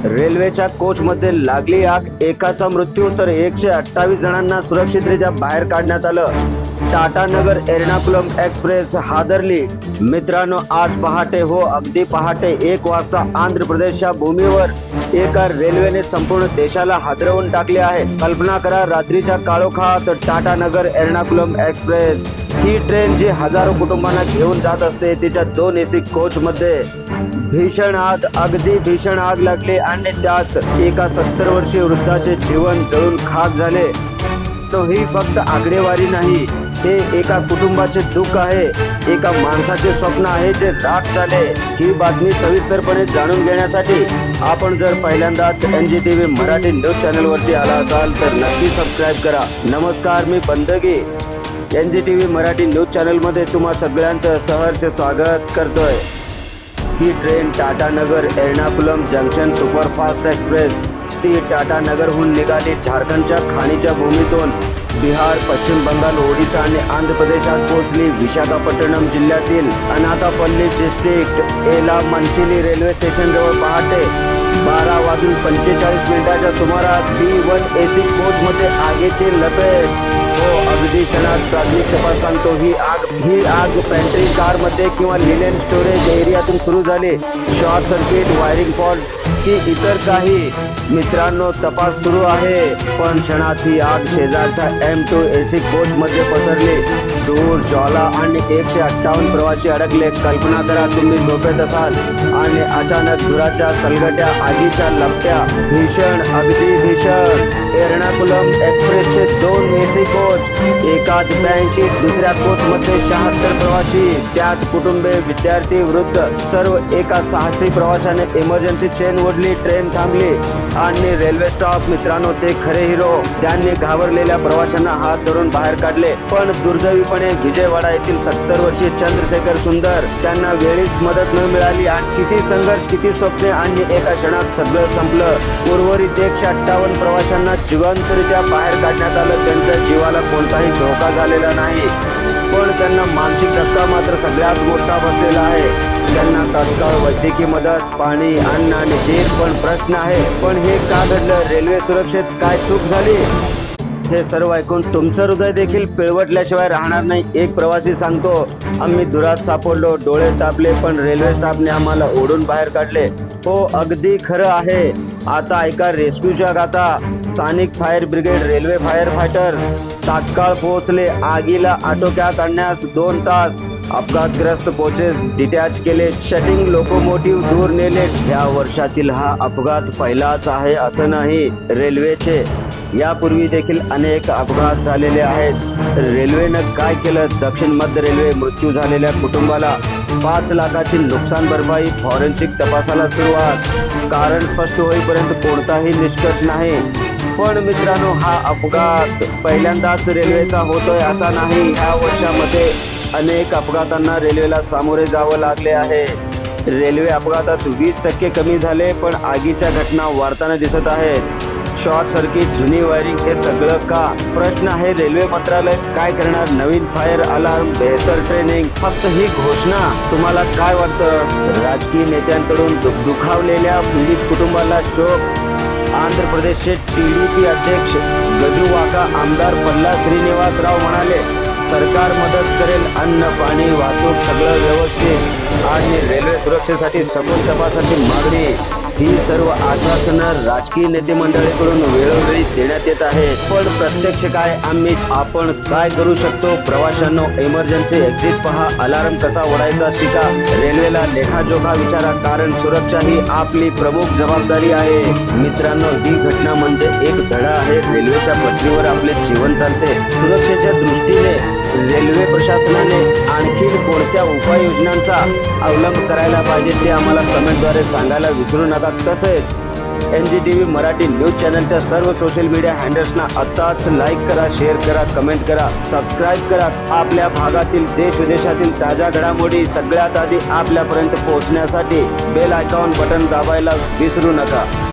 रेल्वेच्या कोचमध्ये लागली आग, एकाचा मृत्यू तर 128 जणांना सुरक्षितरित्या बाहेर काढण्यात आलं। टाटा नगर एर्नाकुलम एक्सप्रेस हादरली। मित्रांनो, आज पहाटे अगदी पहाटे 1 वाजता आंध्र प्रदेशच्या भूमीवर एका रेल्वेने संपूर्ण देशाला हादरवून टाकले आहे। कल्पना करा, रात्रीच्या काळोखात टाटा नगर एर्नाकुलम एक्सप्रेस ही ट्रेन जी हजारो कुटुंबांना घेऊन जात असते, तिच्या 2 एसी कोच मध्ये भीषण आग, अगदी भीषण आग लागली आणि त्यात एका 70 वर्षीय वृद्धाचे जीवन जळून खाक झाले। तो ही फक्त आकडेवारी नाही, हे एका कुटुंबाचे दुःख आहे, एका माणसाचे स्वप्न आहे जे राख झाले। ही बातमी सविस्तरपणे जाणून घेण्यासाठी आपण जर पहिल्यांदाच NGTV मराठी न्यूज चॅनल वरती आला असाल तर नक्की सबस्क्राईब करा। नमस्कार, मी बंदगी NGTV मराठी न्यूज चॅनल मध्ये तुम्हा सगळ्यांचं सहर्ष स्वागत करतोय। ही ट्रेन टाटा नगर एर्नाकुलम जंक्शन सुपरफास्ट एक्सप्रेस ती टाटा नगरहून निघाली। झारखंडच्या खाणीच्या भूमीतून बिहार, पश्चिम बंगाल, ओडिशा आणि आंध्र प्रदेशात पोहोचली। विशाखापट्टणम जिल्ह्यातील अनाकापल्ली डिस्ट्रिक्ट एलामंचिली रेल्वे स्टेशन जवळ पहाटे 12:45 सुमारास B1 AC कोच मध्ये आगीची लपेट। अगदी क्षणात प्राथमिक तपास सांगतो, ही आग पेंट्री कार मध्ये किंवा लिनेन स्टोरेज एरियातून सुरू झाली। शॉर्ट सर्किट, वायरिंग फॉल्ट की इतर काही? मित्रांनो, तपास सुरू आहे, पण क्षणात ही आग शेजारच्या M2 AC कोच मध्ये पसरली। दूर ज्वाला आणि 158 प्रवासी अडकले। कल्पना करा, तुम्ही झोपेत असाल आणि अचानक धुराच्या सलगट्या, आगीच्या लपट्या। भीषण, अगदी भीषण। एर्नाकुलम एक्सप्रेसचे 2 AC कोच, एकात 82, दुसऱ्या कोच मध्ये 76 प्रवासी, त्यात कुटुंबे, विद्यार्थी, वृद्ध, सर्व एका साहसी प्रवाशाने इमर्जन्सी चेन ओढली। ट्रेन थांबली आणि रेल्वे स्टॉप। मित्रांनो, ते खरे हिरो, त्यांनी घाबरलेल्या प्रवाशांना हात धरून बाहेर काढले। पण दुर्दैवीपणे विजयवाडा येथील 70 वर्षीय चंद्रशेखर सुंदर, त्यांना वेळीच मदत न मिळाली आणि किती संघर्ष, किती स्वप्ने आणि एका क्षणात सगळं संपलं। उर्वरित 158 प्रवाशांना जिवंतरित्या बाहेर काढण्यात आलं। त्यांच्या जीवाला कोणताही धोका झालेला नाही, पण त्यांना मानसिक धक्का मात्र सगळ्यात मोठा बसलेला आहे। त्यांना तात्काळ वैद्यकीय मदत, पाणी, अन्न आणि तेल। पण प्रश्न आहे, पण हे का घडलं? रेल्वे सुरक्षेत काय चूक झाली? हे सर्व ऐकून तुमचं हृदय देखील पिळवटल्याशिवाय राहणार नाही। एक प्रवासी सांगतो, आम्ही धुरात सापडलो, डोळे तापले, पण रेल्वे स्टाफने आम्हाला ओढून बाहेर काढले। अगदी खरं आहे। आता ऐका रेस्क्यूच्या गाथा। स्थानिक fire brigade, railway fire fighters तात्काळ पोहोचले। आगीला आटोक्यात आणण्यास 2 तास। अपघातग्रस्त कोचेस डिटॅच केले, शटिंग लोकोमोटिव्ह दूर नेले। या वर्षातील हा अपघात पहिलाच आहे असं नाही। रेल्वेचे यापूर्वी देखील अनेक अपघात झालेले आहेत। रेल्वेनं काय केलं? दक्षिण मध्य रेल्वे मृत्यू झालेल्या कुटुंबाला 5 लाखाची नुकसान भरपाई, फॉरेन्सिक तपासाला सुरुवात। कारण स्पष्ट होईपर्यंत कोणताही निष्कर्ष नाही। पण मित्रांनो, हा अपघात पहिल्यांदाच रेल्वेचा होतोय असा नाही। ह्या वर्षामध्ये अनेक अपघातांना रेल्वेला सामोरे जावं लागले आहे। रेल्वे अपघातात 20% कमी झाले, पण आगीच्या घटना वाढताना दिसत आहेत। शॉर्ट सर्किट, जुनी वायरिंग, हे सगळं का? प्रश्न आहे, रेल्वे मंत्रालय काय करणार? नवीन फायर अलार्म, बेहतर ट्रेनिंग, फक्त ही घोषणा? तुम्हाला काय वाटतं? राजकीय नेत्यांकडून दुखावलेल्या पीडित कुटुंबाला शोक। आंध्र प्रदेशचे TDP अध्यक्ष गजू वाका, आमदार पल्ला श्रीनिवासराव म्हणाले, सरकार मदत करेल, अन्न, पाणी, वाहतूक सगळं व्यवस्थित आणि रेल्वे सुरक्षेसाठी सखोल तपासाची मागणी। ही सर्व आश्वासनं राजकीय नेते मंडळीकडून वेळोवेळी देण्यात येत आहे, पण प्रत्यक्ष काय? आपण काय करू शकतो? प्रवाशांनो, इमर्जन्सी एक्झिट पहा, अलार्म कसा ओढायचा शिका, रेल्वेला लेखाजोखा विचारा, कारण सुरक्षा ही आपली प्रमुख जबाबदारी आहे। मित्रांनो, ही घटना म्हणजे एक धडा आहे। रेल्वेच्या पटरीवर आपले जीवन चालते। सुरक्षेच्या दृष्टीने रेल्वे प्रशासनाने आणखी कोणत्या उपाययोजनांचा अवलंब करायला पाहिजे ते आम्हाला कमेंटद्वारे सांगायला विसरू नका। तसेच NGTV मराठी न्यूज चॅनलच्या सर्व सोशल मीडिया हँडल्सना आत्ताच लाईक करा, शेअर करा, कमेंट करा, सबस्क्राईब करा। आपल्या भागातील, देश विदेशातील ताज्या घडामोडी सगळ्यात आधी आपल्यापर्यंत पोहोचण्यासाठी बेल आयकॉन बटन दाबायला विसरू नका।